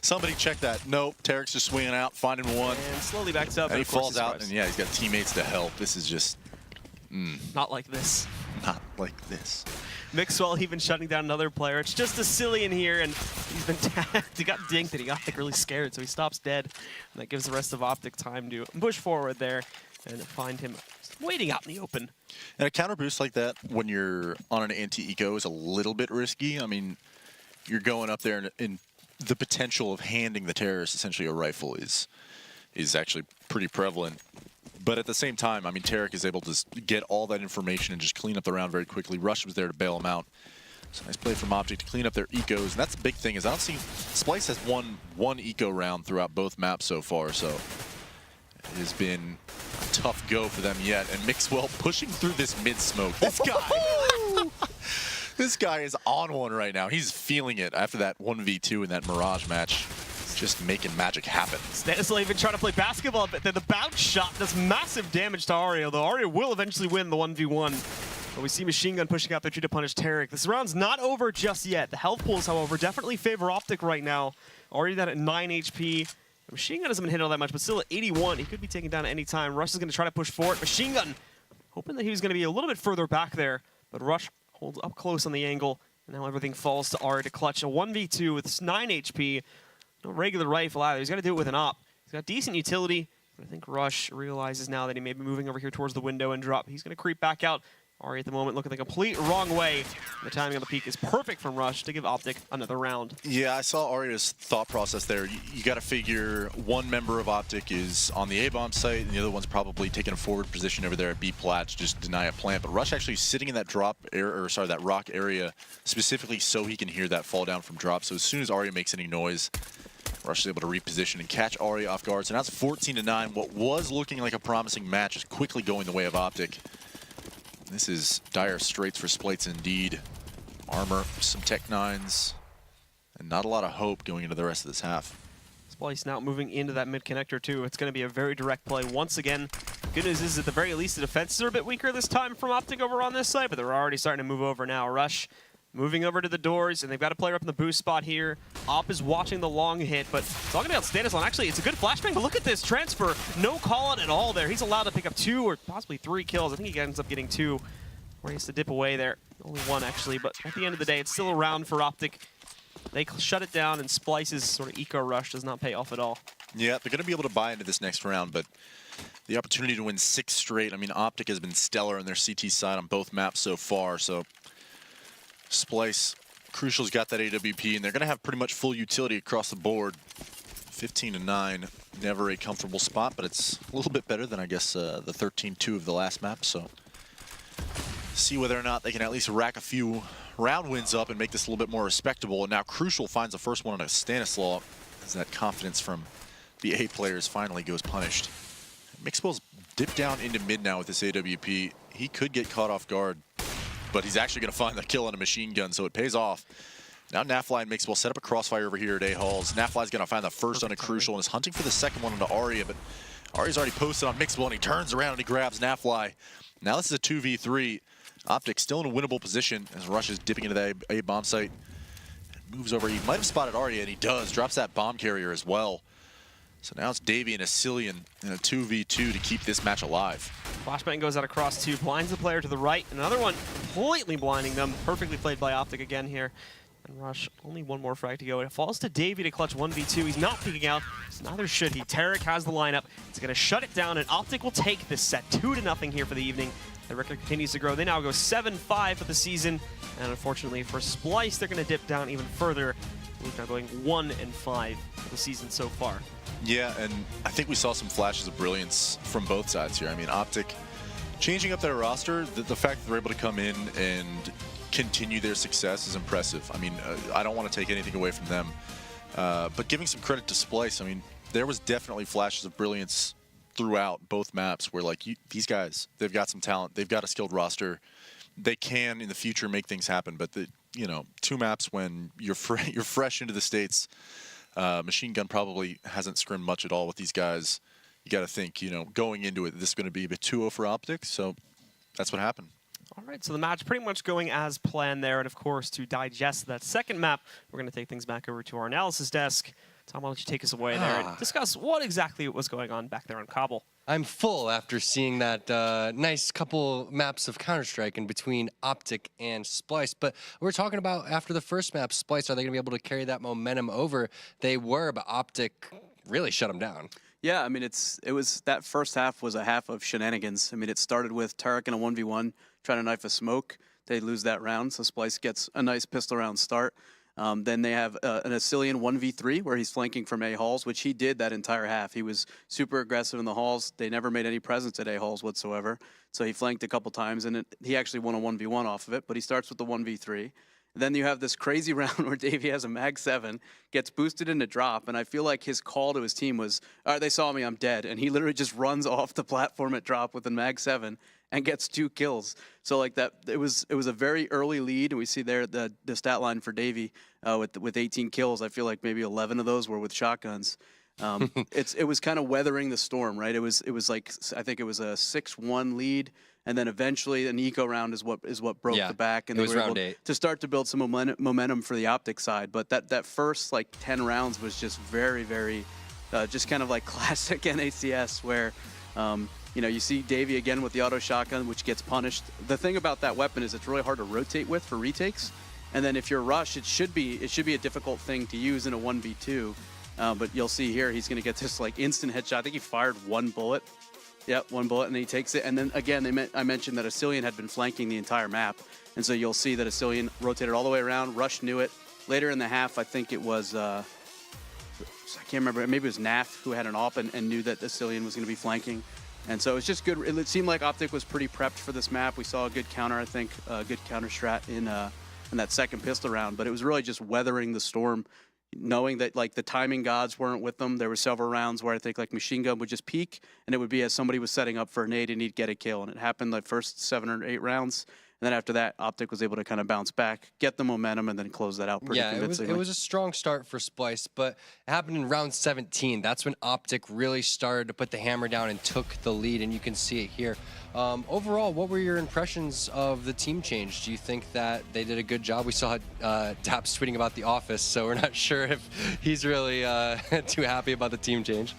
Somebody check that. Nope. Tarek's just swinging out, finding 1. And slowly backs up. And he falls out, and yeah, he's got teammates to help. This is just... Not like this. Not like this. Mixwell even shutting down another player. It's just a Cillian here, and he's been tagged. He got dinked, and he got like really scared, so he stops dead. And that gives the rest of OpTic time to push forward there and find him waiting out in the open. And a counter boost like that when you're on an anti-eco is a little bit risky. I mean, you're going up there, and the potential of handing the terrorist essentially a rifle is actually pretty prevalent. But at the same time, I mean, Tarek is able to get all that information and just clean up the round very quickly. Rush was there to bail him out. So nice play from OpTic to clean up their ecos. And that's the big thing, is I don't see... Splyce has won 1 eco round throughout both maps so far, so it has been a tough go for them yet. And Mixwell pushing through this mid-smoke. This guy... This guy is on one right now. He's feeling it after that 1v2 in that Mirage match. Just making magic happen. Stanislaw even trying to play basketball, but then the bounce shot does massive damage to Aria, though Aria will eventually win the 1v1. But we see Machine Gun pushing out there to punish Tarek. This round's not over just yet. The health pools, however, definitely favor OpTic right now. Already down at 9 HP. Machine Gun hasn't been hit all that much, but still at 81. He could be taken down at any time. Rush is going to try to push forward. Machine Gun hoping that he was going to be a little bit further back there, but Rush holds up close on the angle. And now everything falls to Ari to clutch a 1v2 with 9 HP. No regular rifle either. He's got to do it with an op. He's got decent utility, but I think Rush realizes now that he may be moving over here towards the window and drop. He's going to creep back out. Ari at the moment looking the complete wrong way. The timing on the peak is perfect from Rush to give OpTic another round. Yeah, I saw Aria's thought process there. You got to figure one member of OpTic is on the A-bomb site, and the other one's probably taking a forward position over there at B plat to just deny a plant. But Rush actually sitting in that that rock area specifically so he can hear that fall down from drop. So as soon as Aria makes any noise, Rush is able to reposition and catch Aria off guard. So now it's 14-9. What was looking like a promising match is quickly going the way of OpTic. This is dire straits for Splyce indeed. Armor, some Tech 9s, and not a lot of hope going into the rest of this half. Splyce now moving into that mid connector too. It's going to be a very direct play once again. Good news is at the very least the defenses are a bit weaker this time from OpTic over on this side, but they're already starting to move over now. Rush moving over to the doors, and they've got a player up in the boost spot here. Op is watching the long hit, but talking about Stanislav, actually, it's a good flashbang, but look at this transfer. No call-out at all there. He's allowed to pick up 2 or possibly 3 kills. I think he ends up getting 2, where he has to dip away there. Only 1, actually, but at the end of the day, it's still a round for OpTic. They shut it down, and Splyce's sort of eco-rush does not pay off at all. Yeah, they're going to be able to buy into this next round, but the opportunity to win 6 straight, I mean, OpTic has been stellar on their CT side on both maps so far, so Splyce, Crucial's got that AWP, and they're going to have pretty much full utility across the board. 15-9, never a comfortable spot, but it's a little bit better than, I guess, the 13-2 of the last map, so see whether or not they can at least rack a few round wins up and make this a little bit more respectable. And now Crucial finds the first one on a Stanislav, as that confidence from the A players finally goes punished. Mixwell's dipped down into mid now with this AWP. He could get caught off guard, but he's actually going to find the kill on a machine gun, so it pays off. Now Nafly and Mixwell set up a crossfire over here at A-Halls. Nafly's going to find the first on a Crucial and is hunting for the second one onto Aria, but Aria's already posted on Mixwell, and he turns around and he grabs Nafly. Now this is a 2v3. OpTic still in a winnable position as Rush is dipping into the A bomb site. Moves over. He might have spotted Aria, and he does. Drops that bomb carrier as well. So now it's Davey and Asilian in a 2v2 to keep this match alive. Flashbang goes out across 2, blinds the player to the right. Another one completely blinding them. Perfectly played by OpTic again here. And Rush, only 1 more frag to go. It falls to Davey to clutch 1v2. He's not peeking out. Neither should he. Tarek has the lineup. He's going to shut it down, and OpTic will take this set 2-0 here for the evening. The record continues to grow. They now go 7-5 for the season. And unfortunately for Splyce, they're going to dip down even further. We're now going 1-5 for the season so far. Yeah, and I think we saw some flashes of brilliance from both sides here. I mean, OpTic changing up their roster, the fact that they're able to come in and continue their success is impressive. I mean, I don't want to take anything away from them, but giving some credit to Splyce, I mean, there was definitely flashes of brilliance throughout both maps where, like, these guys, they've got some talent, they've got a skilled roster, they can in the future make things happen. But you know, 2 maps when you're fresh into the States, machine gun probably hasn't scrimmed much at all with these guys. You got to think, you know, going into it, this is going to be a bit 2-0 for OpTic, so that's what happened. All right, so the match pretty much going as planned there, and of course, to digest that second map, we're going to take things back over to our analysis desk. Tom, I'll let you take us away there and discuss what exactly was going on back there on Cbble. I'm full after seeing that nice couple maps of Counter-Strike in between OpTic and Splyce. But we're talking about after the first map, Splyce, are they going to be able to carry that momentum over? They were, but OpTic really shut them down. Yeah, I mean, it was that first half was a half of shenanigans. I mean, it started with Tarek in a 1v1 trying to knife a smoke. They lose that round, so Splyce gets a nice pistol round start. Then they have an Asilian 1v3 where he's flanking from A-Halls, which he did that entire half. He was super aggressive in the halls. They never made any presence at A-Halls whatsoever. So he flanked a couple times, and he actually won a 1v1 off of it, but he starts with the 1v3. Then you have this crazy round where Davey has a Mag 7, gets boosted into drop, and I feel like his call to his team was, all right, they saw me, I'm dead. And he literally just runs off the platform at drop with a Mag 7 and gets 2 kills. So like that, it was a very early lead, and we see there the stat line for Davey with 18 kills. I feel like maybe 11 of those were with shotguns. It was kind of weathering the storm, right? It was like, I think it was a 6-1 lead. And then eventually an eco round is what broke the back, and they were able to start to build some momentum for the OpTic side. But that first like 10 rounds was just very, very, just kind of like classic NACS where, you know, you see Davey again with the auto shotgun, which gets punished. The thing about that weapon is it's really hard to rotate with for retakes. And then if you're Rush, it should be a difficult thing to use in a 1v2. But you'll see here, he's going to get this like instant headshot. I think he fired 1 bullet. Yep, 1 bullet, and he takes it. And then again, I mentioned that Asilian had been flanking the entire map. And so you'll see that Asilian rotated all the way around. Rush knew it. Later in the half, I think it was, I can't remember, maybe it was Naf who had an AWP and knew that Asilian was going to be flanking. And so it was just good. It seemed like OpTic was pretty prepped for this map. We saw a good counter, I think, a good counter strat in that second pistol round. But it was really just weathering the storm, knowing that like the timing gods weren't with them. There were several rounds where I think like Machine Gun would just peek, and it would be as somebody was setting up for a nade and he'd get a kill. And it happened the first 7 or 8 rounds. And then after that, OpTic was able to kind of bounce back, get the momentum, and then close that out pretty convincingly. It was a strong start for Splyce, but it happened in round 17. That's when OpTic really started to put the hammer down and took the lead, and you can see it here. Overall, what were your impressions of the team change? Do you think that they did a good job? We saw Daps tweeting about The Office, so we're not sure if he's really too happy about the team change.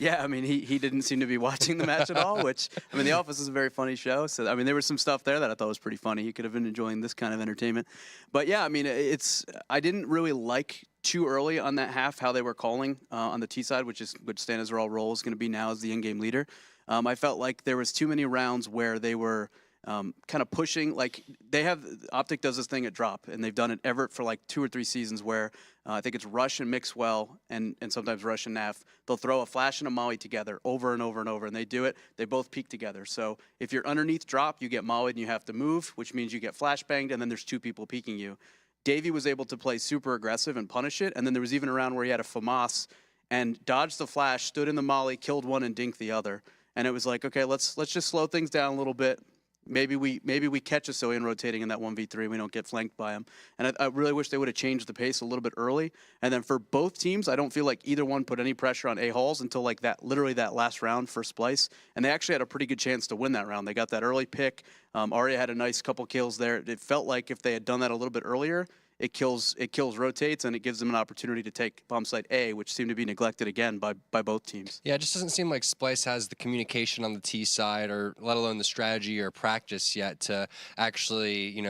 Yeah, I mean, he didn't seem to be watching the match at all, which, I mean, The Office is a very funny show. So, I mean, there was some stuff there that I thought was pretty funny. He could have been enjoying this kind of entertainment. But, yeah, I mean, I didn't really like too early on that half how they were calling on the T side, which Stanizerall role is going to be now as the in-game leader. I felt like there was too many rounds where they were kind of pushing, like OpTic does this thing at drop, and they've done it ever for like 2 or 3 seasons where I think it's Rush and Mixwell and sometimes Rush and Naf. They'll throw a flash and a molly together over and over and over, and they do it. They both peak together. So if you're underneath drop, you get mollied and you have to move, which means you get flashbanged, and then there's 2 people peeking you. Davey was able to play super aggressive and punish it, and then there was even a round where he had a FAMAS and dodged the flash, stood in the molly, killed one, and dinked the other. And it was like, okay, let's just slow things down a little bit. Maybe we catch Asilian rotating in that 1v3. We don't get flanked by him. And I really wish they would have changed the pace a little bit early. And then for both teams, I don't feel like either one put any pressure on A-Halls until like literally that last round for Splyce. And they actually had a pretty good chance to win that round. They got that early pick. Arya had a nice couple kills there. It felt like if they had done that a little bit earlier, it kills rotates, and it gives them an opportunity to take bomb site A, which seemed to be neglected again by both teams. Yeah, it just doesn't seem like Splyce has the communication on the T side, or let alone the strategy or practice yet to actually,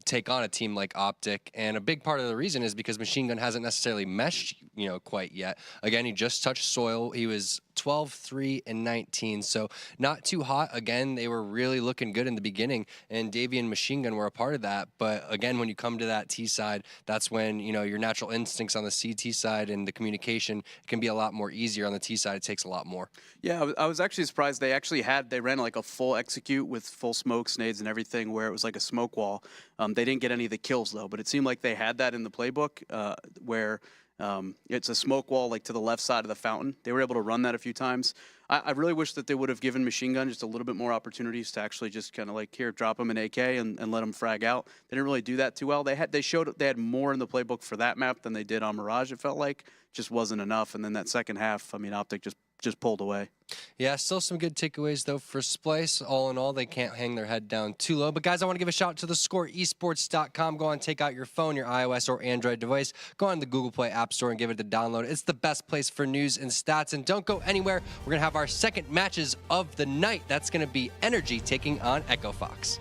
take on a team like OpTic. And a big part of the reason is because Machine Gun hasn't necessarily meshed, quite yet. Again, he just touched soil. He was 12, 3, and 19, so not too hot. Again, they were really looking good in the beginning, and Davey and Machine Gun were a part of that. But again, when you come to that T side, that's when your natural instincts on the CT side and the communication can be a lot more easier. On the T side, it takes a lot more. Yeah, I was actually surprised they ran like a full execute with full smoke, nades, and everything, where it was like a smoke wall. They didn't get any of the kills though, but it seemed like they had that in the playbook where it's a smoke wall like to the left side of the fountain. They were able to run that a few times. I really wish that they would have given Machine Gun just a little bit more opportunities to actually just kind of like, here, drop him an AK and let him frag out. They didn't really do that too well. They had more in the playbook for that map than they did on Mirage, it felt like. Just wasn't enough. And then that second half, I mean, OpTic just pulled away. Yeah, still some good takeaways, though, for Splyce. All in all, they can't hang their head down too low. But, guys, I want to give a shout out to thescoreesports.com. Go on, take out your phone, your iOS or Android device. Go on the Google Play App Store and give it a download. It's the best place for news and stats. And don't go anywhere. We're going to have our second matches of the night. That's going to be Energy taking on Echo Fox.